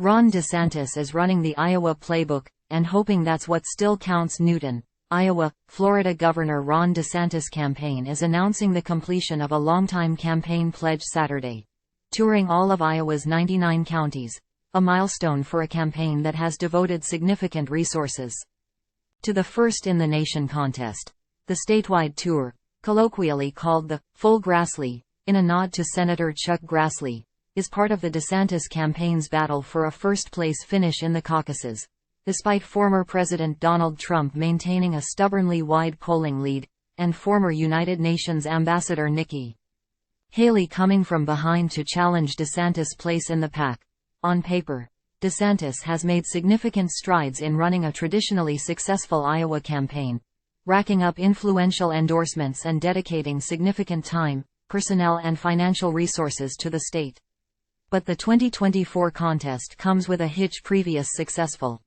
Ron DeSantis is running the Iowa playbook, and hoping that's what still counts. Newton, Iowa. Florida Governor Ron DeSantis' campaign is announcing the completion of a longtime campaign pledge Saturday, touring all of Iowa's 99 counties, a milestone for a campaign that has devoted significant resources to the first-in-the-nation contest. The statewide tour, colloquially called the Full Grassley, in a nod to Senator Chuck Grassley, is part of the DeSantis campaign's battle for a first-place finish in the caucuses, despite former President Donald Trump maintaining a stubbornly wide polling lead, and former United Nations Ambassador Nikki Haley coming from behind to challenge DeSantis' place in the pack. On paper, DeSantis has made significant strides in running a traditionally successful Iowa campaign, racking up influential endorsements and dedicating significant time, personnel and financial resources to the state. But the 2024 contest comes with a hitch. Previous successful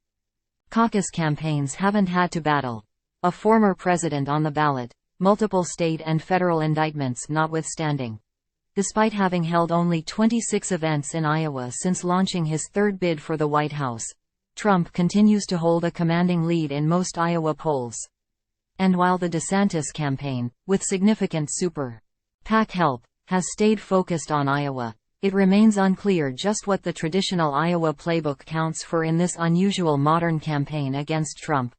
caucus campaigns haven't had to battle a former president on the ballot, multiple state and federal indictments notwithstanding. Despite having held only 26 events in Iowa since launching his third bid for the White House, Trump continues to hold a commanding lead in most Iowa polls. And while the DeSantis campaign, with significant super PAC help, has stayed focused on Iowa, it remains unclear just what the traditional Iowa playbook counts for in this unusual modern campaign against Trump.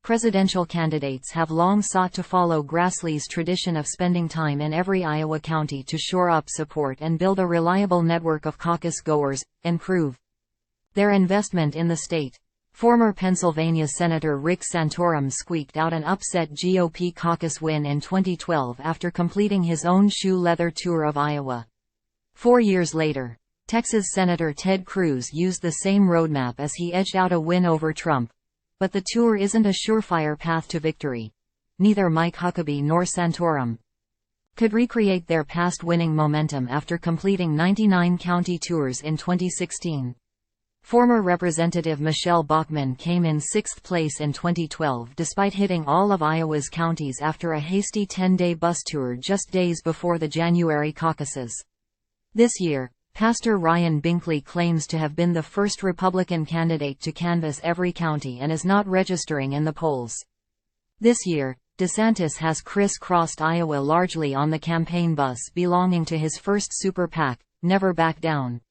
Presidential candidates have long sought to follow Grassley's tradition of spending time in every Iowa county to shore up support and build a reliable network of caucus goers, and prove their investment in the state. Former Pennsylvania Senator Rick Santorum squeaked out an upset GOP caucus win in 2012 after completing his own shoe leather tour of Iowa. 4 years later, Texas Senator Ted Cruz used the same roadmap as he edged out a win over Trump. But the tour isn't a surefire path to victory. Neither Mike Huckabee nor Santorum could recreate their past winning momentum after completing 99 county tours in 2016. Former Representative Michelle Bachmann came in 6th place in 2012 despite hitting all of Iowa's counties after a hasty 10-day bus tour just days before the January caucuses. This year, Pastor Ryan Binkley claims to have been the first Republican candidate to canvass every county and is not registering in the polls. This year, DeSantis has criss-crossed Iowa largely on the campaign bus belonging to his first super PAC, Never Back Down.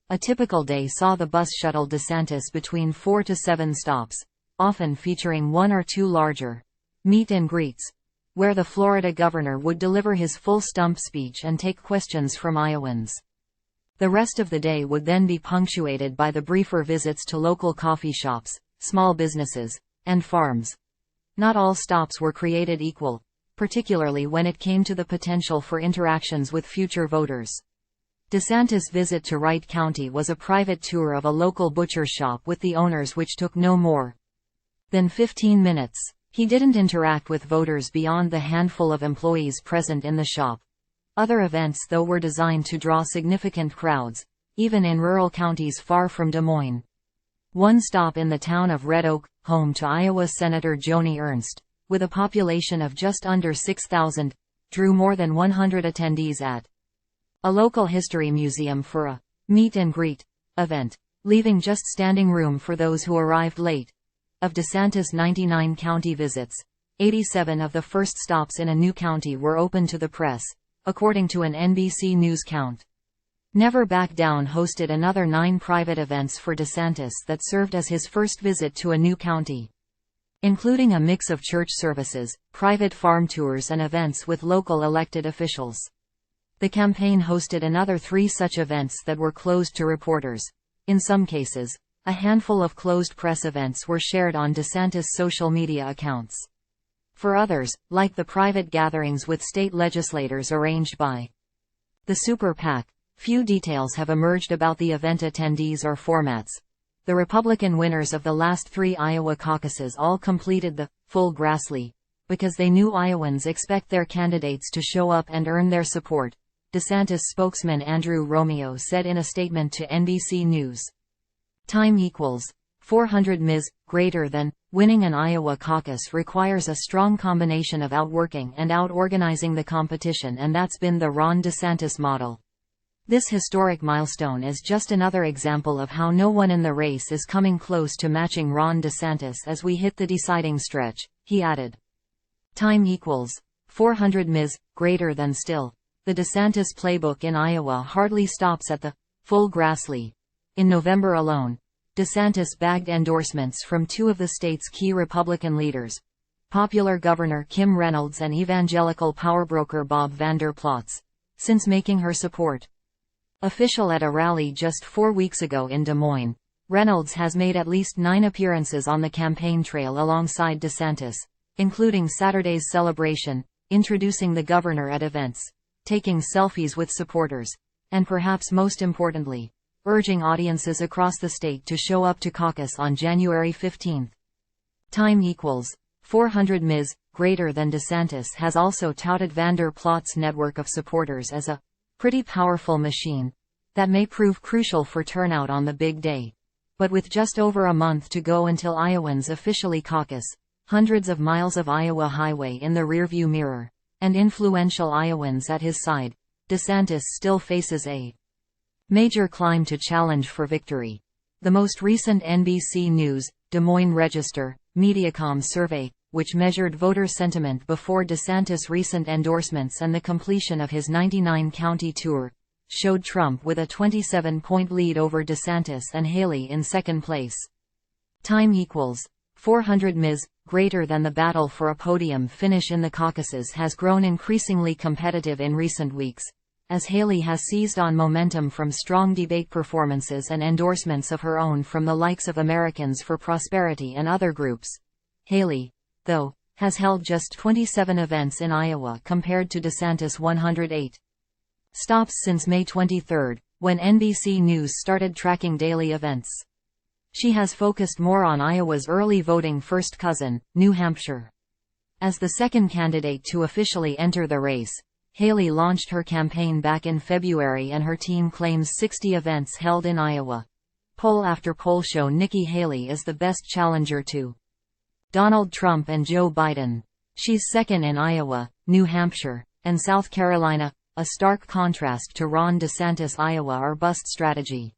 A typical day saw the bus shuttle DeSantis between 4 to 7 stops, often featuring 1 or 2 larger meet and greets, where the Florida governor would deliver his full stump speech and take questions from Iowans. The rest of the day would then be punctuated by the briefer visits to local coffee shops, small businesses, and farms. Not all stops were created equal, particularly when it came to the potential for interactions with future voters. DeSantis' visit to Wright County was a private tour of a local butcher shop with the owners, which took no more than 15 minutes. He didn't interact with voters beyond the handful of employees present in the shop. Other events, though, were designed to draw significant crowds, even in rural counties far from Des Moines. One stop in the town of Red Oak, home to Iowa Senator Joni Ernst, with a population of just under 6,000, drew more than 100 attendees at a local history museum for a meet and greet event, leaving just standing room for those who arrived late. Of DeSantis' 99 county visits, 87 of the first stops in a new county were open to the press, according to an NBC News count. Never Back Down hosted another 9 private events for DeSantis that served as his first visit to a new county, including a mix of church services, private farm tours and events with local elected officials. The campaign hosted another 3 such events that were closed to reporters. In some cases, a handful of closed press events were shared on DeSantis' social media accounts. For others, like the private gatherings with state legislators arranged by the Super PAC, few details have emerged about the event attendees or formats. The Republican winners of the last 3 Iowa caucuses all completed the Full Grassley because they knew Iowans expect their candidates to show up and earn their support, DeSantis spokesman Andrew Romeo said in a statement to NBC News. Time equals 400 ms. greater than. Winning an Iowa caucus requires a strong combination of outworking and out-organizing the competition, and that's been the Ron DeSantis model. This historic milestone is just another example of how no one in the race is coming close to matching Ron DeSantis as we hit the deciding stretch, he added. Time equals 400 ms, greater than still. The DeSantis playbook in Iowa hardly stops at the full Grassley. In November alone, DeSantis bagged endorsements from two of the state's key Republican leaders, popular Governor Kim Reynolds and evangelical powerbroker Bob Vander Plaats, since making her support official at a rally just 4 weeks ago in Des Moines. Reynolds has made at least 9 appearances on the campaign trail alongside DeSantis, including Saturday's celebration, introducing the governor at events, taking selfies with supporters, and perhaps most importantly, urging audiences across the state to show up to caucus on January 15. Time equals 400 ms, greater than. DeSantis has also touted Vander Plaats' network of supporters as a pretty powerful machine that may prove crucial for turnout on the big day. But with just over a month to go until Iowans officially caucus, hundreds of miles of Iowa highway in the rearview mirror, and influential Iowans at his side, DeSantis still faces a major climb to challenge for victory. The most recent NBC News, Des Moines Register, Mediacom survey, which measured voter sentiment before DeSantis' recent endorsements and the completion of his 99-county tour, showed Trump with a 27-point lead over DeSantis and Haley in second place. Time equals 400 ms, greater than. The battle for a podium finish in the caucuses has grown increasingly competitive in recent weeks, as Haley has seized on momentum from strong debate performances and endorsements of her own from the likes of Americans for Prosperity and other groups. Haley, though, has held just 27 events in Iowa compared to DeSantis' 108 stops since May 23, when NBC News started tracking daily events. She has focused more on Iowa's early voting first cousin, New Hampshire. As the second candidate to officially enter the race, Haley launched her campaign back in February and her team claims 60 events held in Iowa. Poll after poll show Nikki Haley is the best challenger to Donald Trump and Joe Biden. She's second in Iowa, New Hampshire, and South Carolina, a stark contrast to Ron DeSantis' Iowa or bust strategy.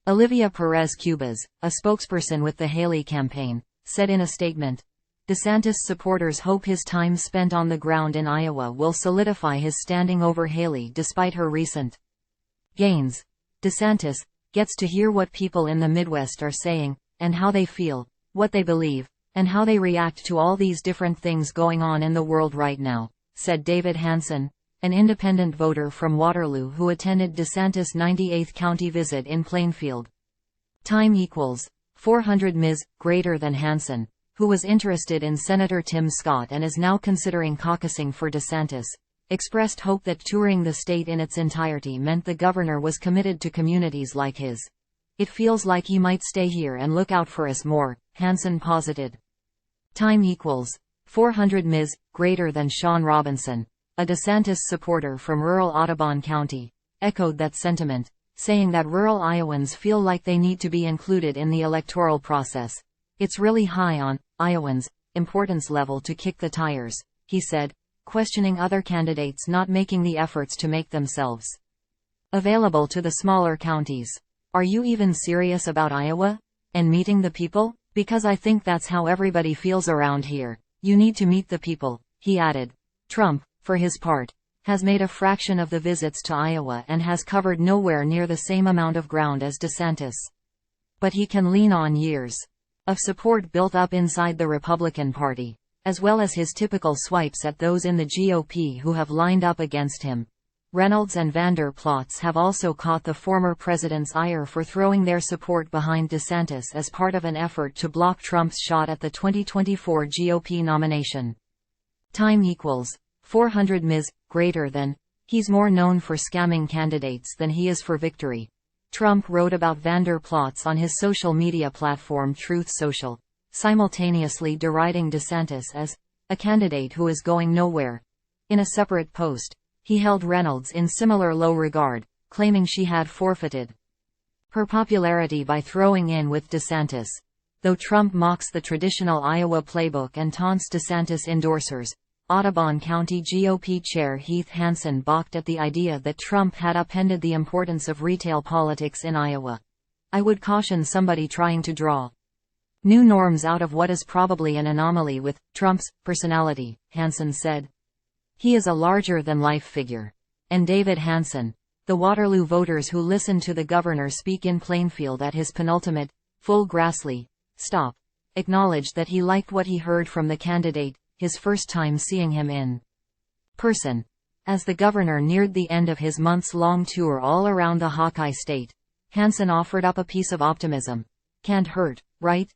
Olivia Perez-Cubas, a spokesperson with the Haley campaign, said in a statement, DeSantis supporters hope his time spent on the ground in Iowa will solidify his standing over Haley despite her recent gains. DeSantis gets to hear what people in the Midwest are saying, and how they feel, what they believe, and how they react to all these different things going on in the world right now, said David Hansen, an independent voter from Waterloo who attended DeSantis' 98th county visit in Plainfield. Time equals 400 ms, greater than. Hansen, who was interested in Senator Tim Scott and is now considering caucusing for DeSantis, expressed hope that touring the state in its entirety meant the governor was committed to communities like his. It feels like he might stay here and look out for us more, Hansen posited. Time equals 400 ms, greater than. Sean Robinson, a DeSantis supporter from rural Audubon County, echoed that sentiment, saying that rural Iowans feel like they need to be included in the electoral process. It's really high on Iowans' importance level to kick the tires, he said, questioning other candidates not making the efforts to make themselves available to the smaller counties. Are you even serious about Iowa? And meeting the people? Because I think that's how everybody feels around here. You need to meet the people, he added. Trump, for his part, has made a fraction of the visits to Iowa and has covered nowhere near the same amount of ground as DeSantis. But he can lean on years of support built up inside the Republican Party, as well as his typical swipes at those in the GOP who have lined up against him. Reynolds and Vander Plaats have also caught the former president's ire for throwing their support behind DeSantis as part of an effort to block Trump's shot at the 2024 GOP nomination. Time equals 400 ms, greater than. He's more known for scamming candidates than he is for victory. Trump wrote about Vander Plaats on his social media platform Truth Social, simultaneously deriding DeSantis as a candidate who is going nowhere. In a separate post, he held Reynolds in similar low regard, claiming she had forfeited her popularity by throwing in with DeSantis. Though Trump mocks the traditional Iowa playbook and taunts DeSantis endorsers, Audubon County GOP Chair Heath Hansen balked at the idea that Trump had upended the importance of retail politics in Iowa. "I would caution somebody trying to draw new norms out of what is probably an anomaly with Trump's personality," Hansen said. "He is a larger-than-life figure." And David Hansen, the Waterloo voters who listened to the governor speak in Plainfield at his penultimate, full Grassley stop, acknowledged that he liked what he heard from the candidate, his first time seeing him in person. As the governor neared the end of his months-long tour all around the Hawkeye state, Hansen offered up a piece of optimism. "Can't hurt, right?